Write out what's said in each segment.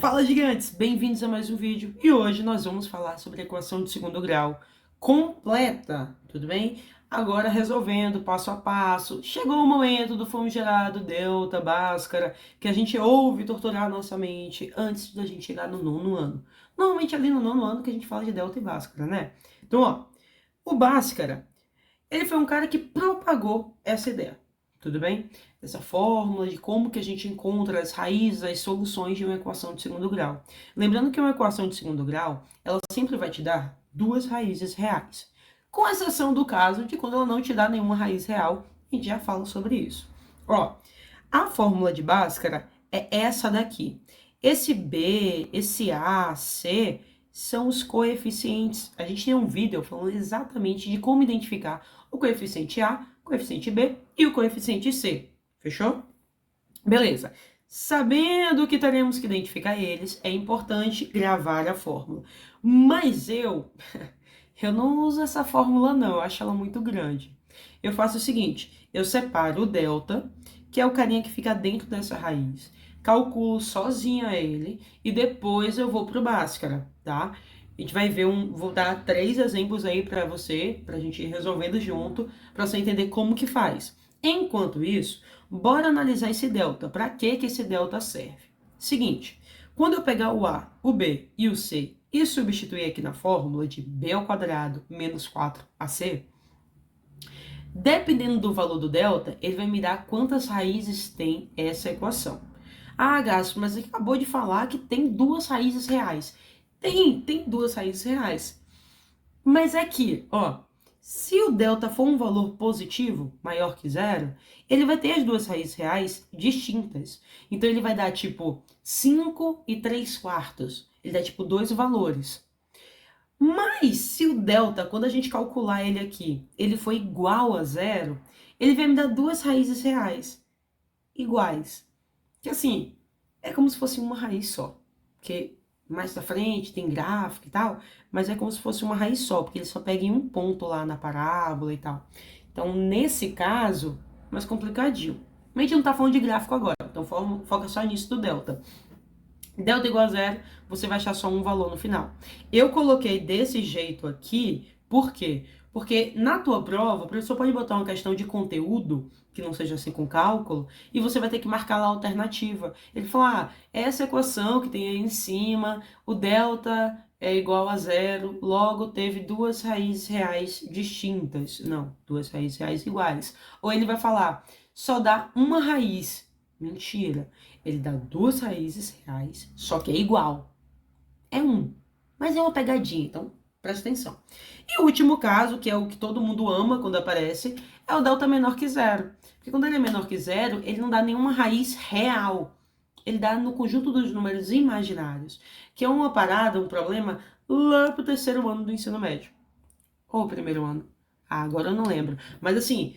Fala, gigantes! Bem-vindos a mais um vídeo. E hoje nós vamos falar sobre a equação de segundo grau completa, tudo bem? Agora resolvendo passo a passo. Chegou o momento do famigerado delta, Bhaskara, que a gente ouve torturar nossa mente antes da gente chegar no nono ano. Normalmente ali no nono ano que a gente fala de delta e Bhaskara, né? Então, ó, o Bhaskara, ele foi um cara que propagou essa ideia, tudo bem? Essa fórmula de como que a gente encontra as raízes, as soluções de uma equação de segundo grau. Lembrando que uma equação de segundo grau, ela sempre vai te dar duas raízes reais. Com exceção do caso de quando ela não te dá nenhuma raiz real, a gente já fala sobre isso. Ó, a fórmula de Bhaskara é essa daqui. Esse B, esse A, C são os coeficientes. A gente tem um vídeo falando exatamente de como identificar o coeficiente A, o coeficiente B e o coeficiente C. Fechou? Beleza. Sabendo que teremos que identificar eles, é importante gravar a fórmula. Mas eu não uso essa fórmula não, eu acho ela muito grande. Eu faço o seguinte, eu separo o delta, que é o carinha que fica dentro dessa raiz, calculo sozinha ele e depois eu vou pro Bhaskara, tá? A gente vai ver vou dar 3 exemplos aí pra você, pra gente ir resolvendo junto, pra você entender como que faz. Enquanto isso, bora analisar esse delta. Para que esse delta serve? Seguinte, quando eu pegar o A, o B e o C e substituir aqui na fórmula de B ao quadrado menos 4AC, dependendo do valor do delta, ele vai me dar quantas raízes tem essa equação. Ah, Gasto, mas ele acabou de falar que tem duas raízes reais. Tem duas raízes reais. Mas é que, ó, se o delta for um valor positivo, maior que zero, ele vai ter as duas raízes reais distintas. Então ele vai dar tipo 5 e 3 quartos. Ele dá tipo dois valores. Mas se o delta, quando a gente calcular ele aqui, ele for igual a zero, ele vai me dar duas raízes reais iguais. Que assim, é como se fosse uma raiz só. Porque mais pra frente tem gráfico e tal, mas é como se fosse uma raiz só, porque ele só pega em um ponto lá na parábola e tal. Então, nesse caso, mais complicadinho. Mas a gente não tá falando de gráfico agora, então foca só nisso do delta. Delta igual a zero, você vai achar só um valor no final. Eu coloquei desse jeito aqui, por quê? Porque na tua prova, o professor pode botar uma questão de conteúdo, que não seja assim com cálculo, e você vai ter que marcar lá a alternativa. Ele fala, essa equação que tem aí em cima, o delta é igual a zero, logo teve duas raízes reais distintas. Não, duas raízes reais iguais. Ou ele vai falar, só dá uma raiz. Mentira. Ele dá duas raízes reais, só que é igual. É um. Mas é uma pegadinha, então presta atenção. E o último caso, que é o que todo mundo ama quando aparece, é o delta menor que zero. Porque quando ele é menor que zero, ele não dá nenhuma raiz real. Ele dá no conjunto dos números imaginários, que é uma parada, um problema lá pro terceiro ano do ensino médio. Ou primeiro ano. Ah, agora eu não lembro. Mas assim,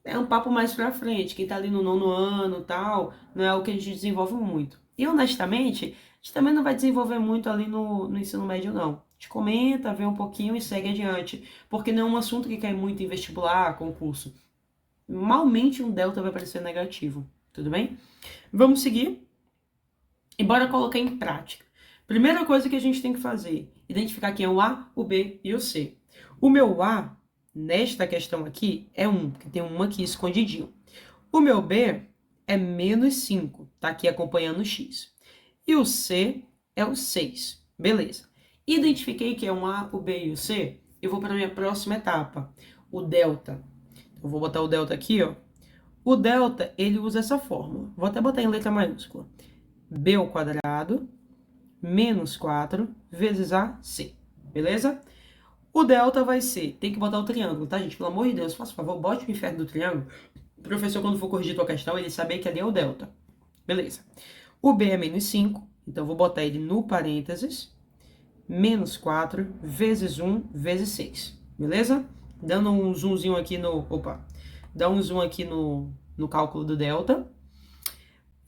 é um papo mais pra frente. Quem tá ali no nono ano e tal, não é o que a gente desenvolve muito. E honestamente, a gente também não vai desenvolver muito ali no ensino médio, não. A gente comenta, vê um pouquinho e segue adiante. Porque não é um assunto que cai muito em vestibular, concurso. Malmente um delta vai parecer negativo. Tudo bem? Vamos seguir e bora colocar em prática. Primeira coisa que a gente tem que fazer, identificar quem é o A, o B e o C. O meu A, nesta questão aqui, é 1, porque tem um aqui escondidinho. O meu B é menos 5, tá aqui acompanhando o X. E o C é o 6, beleza. Identifiquei que é um A, o B e o C, eu vou para a minha próxima etapa, o delta. Eu vou botar o delta aqui, ó. O delta, ele usa essa fórmula. Vou até botar em letra maiúscula. B ao quadrado menos 4 vezes AC, beleza? O delta vai ser, tem que botar o triângulo, tá, gente? Pelo amor de Deus, faça favor, bote o inferno do triângulo. O professor, quando for corrigir tua questão, ele saber que ali é o delta. Beleza. O B é menos 5, então vou botar ele no parênteses. Menos 4 vezes 1 vezes 6, beleza? Dando um zoomzinho aqui no... Opa! Dá um zoom aqui no cálculo do delta.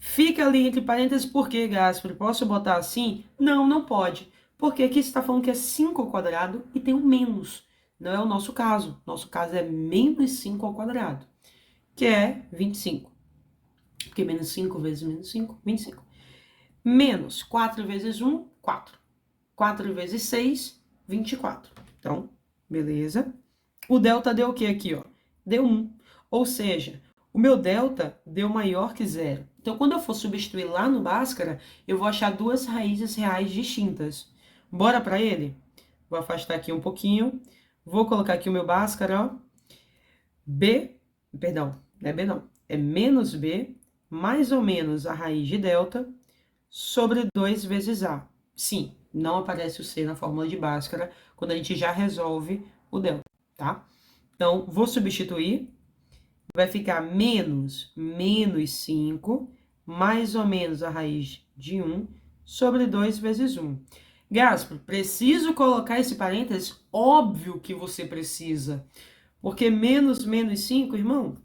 Fica ali entre parênteses, por que, Gaspar? Posso botar assim? Não, não pode. Porque aqui você está falando que é 5 ao quadrado e tem um menos. Não é o nosso caso. Nosso caso é menos 5 ao quadrado, que é 25. Porque menos 5 vezes menos 5, 25. Menos 4 vezes 1, 4. 4 vezes 6, 24. Então, beleza. O delta deu o que aqui, ó? Deu 1. Ou seja, o meu delta deu maior que zero. Então, quando eu for substituir lá no Bhaskara, eu vou achar duas raízes reais distintas. Bora para ele? Vou afastar aqui um pouquinho. Vou colocar aqui o meu Bhaskara, ó. B, perdão, não é B não. É menos B, mais ou menos a raiz de delta, sobre 2 vezes A. Sim, não aparece o C na fórmula de Bhaskara quando a gente já resolve o delta, tá? Então, vou substituir. Vai ficar menos 5, mais ou menos a raiz de 1, sobre 2 vezes 1. Gaspar, preciso colocar esse parênteses? Óbvio que você precisa. Porque menos 5, irmão,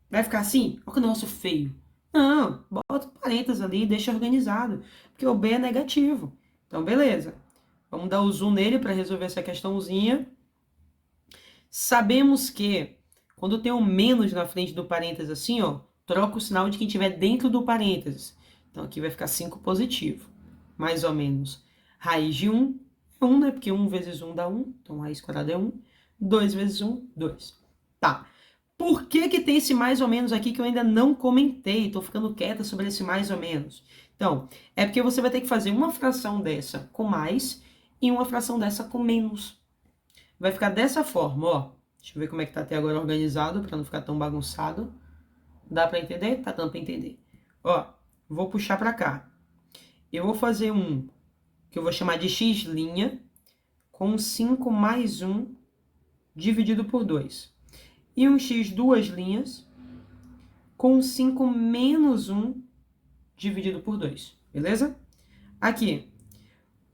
vai ficar assim? Olha que negócio feio. Não, bota um parênteses ali e deixa organizado. Porque o B é negativo. Então, beleza. Vamos dar o zoom nele para resolver essa questãozinha. Sabemos que quando tem um menos na frente do parênteses assim, ó, troca o sinal de quem estiver dentro do parênteses. Então, aqui vai ficar 5 positivo. Mais ou menos. Raiz de 1 é 1, né? Porque 1 vezes 1 dá 1. Então, raiz quadrada é 1. 2 vezes 1, 2. Tá. Por que que tem esse mais ou menos aqui que eu ainda não comentei? Tô ficando quieta sobre esse mais ou menos. Então, é porque você vai ter que fazer uma fração dessa com mais e uma fração dessa com menos. Vai ficar dessa forma, ó. Deixa eu ver como é que tá até agora organizado, para não ficar tão bagunçado. Dá para entender? Tá dando para entender. Ó, vou puxar para cá. Eu vou fazer um que eu vou chamar de x' com 5 mais 1 dividido por 2. E um x duas linhas com 5 menos 1 dividido por 2. Beleza? Aqui,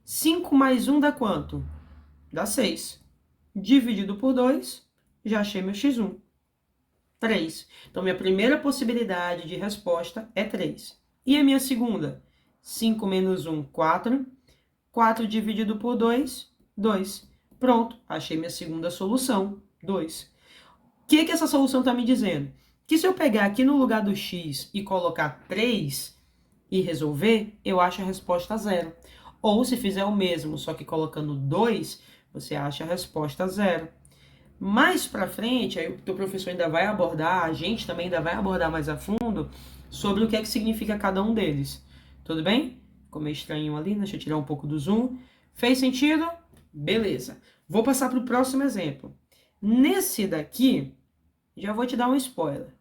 5 mais 1 dá quanto? Dá 6. Dividido por 2, já achei meu x1. 3. Então, minha primeira possibilidade de resposta é 3. E a minha segunda? 5 menos 1, 4. 4 dividido por 2, 2. Pronto, achei minha segunda solução, 2. O que que essa solução está me dizendo? Que se eu pegar aqui no lugar do x e colocar 3 e resolver, eu acho a resposta 0. Ou se fizer o mesmo, só que colocando 2, você acha a resposta 0. Mais para frente, aí o teu professor ainda vai abordar, a gente também ainda vai abordar mais a fundo sobre o que é que significa cada um deles. Tudo bem? Ficou meio estranho ali, deixa eu tirar um pouco do zoom. Fez sentido? Beleza. Vou passar para o próximo exemplo. Nesse daqui, já vou te dar um spoiler.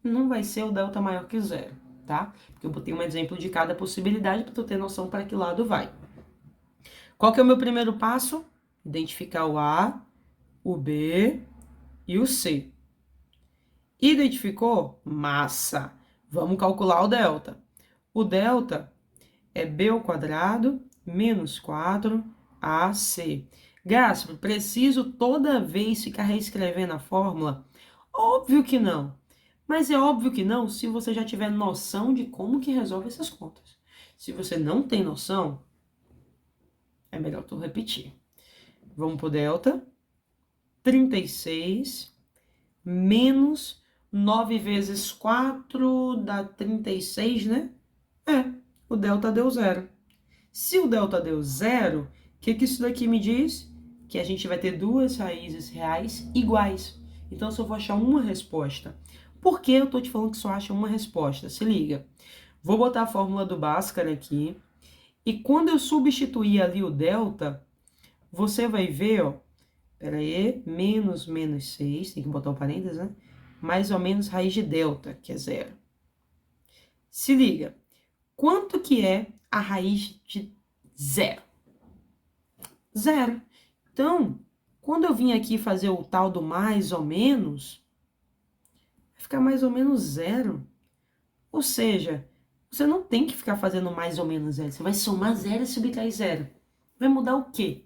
Não vai ser o delta maior que zero, tá? Porque eu botei um exemplo de cada possibilidade para tu ter noção para que lado vai. Qual que é o meu primeiro passo? Identificar o A, o B e o C. Identificou? Massa! Vamos calcular o delta. O delta é B ao quadrado menos 4AC. Gaspar, preciso toda vez ficar reescrevendo a fórmula? Óbvio que não. Mas é óbvio que não se você já tiver noção de como que resolve essas contas. Se você não tem noção, é melhor tu repetir. Vamos pro delta. 36 menos 9 vezes 4 dá 36, né? O delta deu zero. Se o delta deu zero, o que isso daqui me diz? Que a gente vai ter duas raízes reais iguais. Então, eu só vou achar uma resposta. Por que eu tô te falando que só acha uma resposta? Se liga. Vou botar a fórmula do Bhaskara aqui. E quando eu substituir ali o delta, você vai ver, ó. Pera aí, menos 6, tem que botar o parênteses, né? Mais ou menos raiz de delta, que é zero. Se liga, quanto que é a raiz de zero? Zero. Então, quando eu vim aqui fazer o tal do mais ou menos, vai ficar mais ou menos zero. Ou seja, você não tem que ficar fazendo mais ou menos zero. Você vai somar zero e subtrair zero. Vai mudar o quê?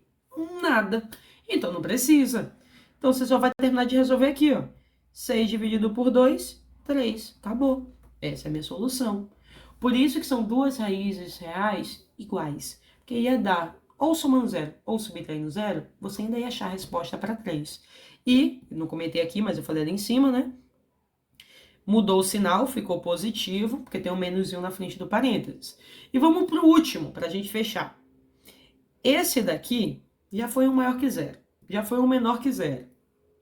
Nada. Então, não precisa. Então, você só vai terminar de resolver aqui, ó. 6 dividido por 2, 3. Acabou. Essa é a minha solução. Por isso que são duas raízes reais iguais. Porque ia dar, ou somando zero, ou subtraindo zero, você ainda ia achar a resposta para 3. E, não comentei aqui, mas eu falei ali em cima, né? Mudou o sinal, ficou positivo, porque tem um menuzinho na frente do parênteses. E vamos para o último, para a gente fechar. Esse daqui já foi um maior que zero. Já foi um menor que zero.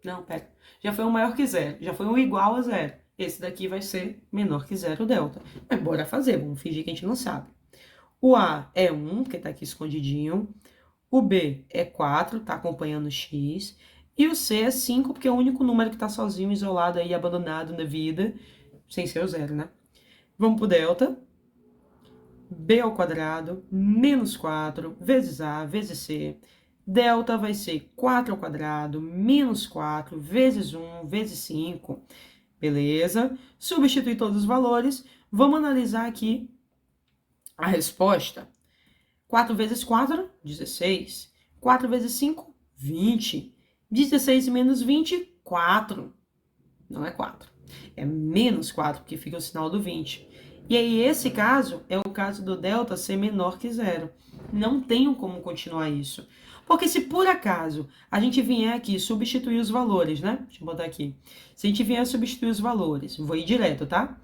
Não, pera. Já foi um maior que zero. Já foi um igual a zero. Esse daqui vai ser menor que zero delta. Mas bora fazer, vamos fingir que a gente não sabe. O A é 1, porque tá aqui escondidinho. O B é 4, tá acompanhando o X. E o C é 5, porque é o único número que tá sozinho, isolado aí, abandonado na vida. Sem ser o zero, né? Vamos pro delta. B ao quadrado menos 4 vezes A vezes C. Delta vai ser 4 ao quadrado menos 4 vezes 1 vezes 5. Beleza? Substituir todos os valores. Vamos analisar aqui a resposta. 4 vezes 4, 16. 4 vezes 5, 20. 16 menos 20, 4. Não é 4. É menos 4, porque fica o sinal do 20. E aí, esse caso é o caso do delta ser menor que zero. Não tenho como continuar isso. Porque se por acaso a gente vier aqui substituir os valores, né? Deixa eu botar aqui. Se a gente vier substituir os valores, vou ir direto, tá?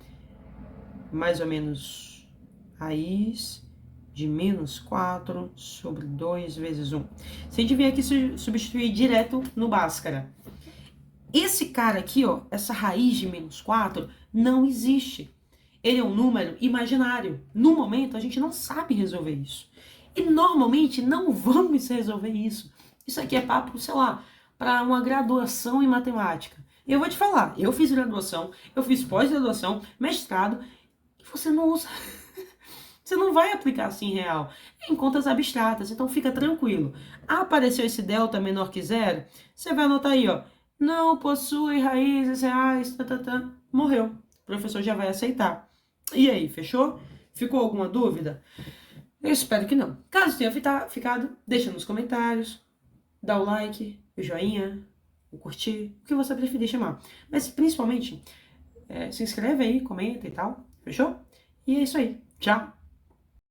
Mais ou menos raiz de menos 4 sobre 2 vezes 1. Se a gente vier aqui substituir direto no Bhaskara, esse cara aqui, ó, essa raiz de menos 4, não existe. Ele é um número imaginário. No momento, a gente não sabe resolver isso. E normalmente não vamos resolver isso. Isso aqui é papo, sei lá, para uma graduação em matemática. E eu vou te falar, eu fiz graduação, eu fiz pós-graduação, mestrado, e você não usa. Você não vai aplicar assim em real. É em contas abstratas, então fica tranquilo. Apareceu esse delta menor que zero, você vai anotar aí, ó. Não possui raízes reais, morreu. O professor já vai aceitar. E aí, fechou? Ficou alguma dúvida? Eu espero que não. Caso tenha ficado, deixa nos comentários, dá o like, o joinha, o curtir, o que você preferir chamar. Mas principalmente, se inscreve aí, comenta e tal, fechou? E é isso aí. Tchau!